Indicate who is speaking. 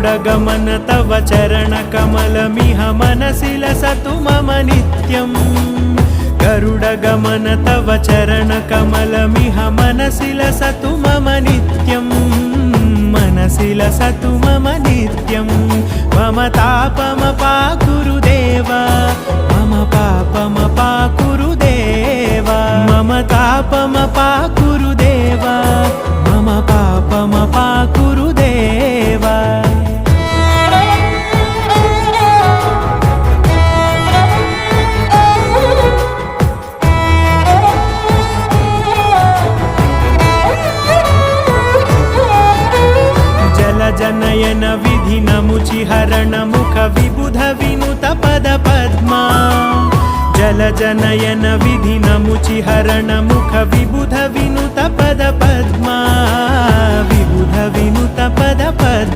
Speaker 1: गरुडगमन तव चरणकमलमिह मनसि लसतु मम नित्यम् गरुडगमन तव चरणकमलमिह मनसि लसतु मम नित्यम् मनसि लसतु मम नित्यम् मम तापमपाकुरु देव मम पापमपाकुरु देव मम तापमपाकुरु देव मम पापमपाकुरु देव जनयन विधि नमुचिहरण मुख विबुध विनुत पद पद्मा जल जनयन विधि नमुचिहरण मुख विबुध विनुत पद पद्मा विबुध विनुत पद पद्मा।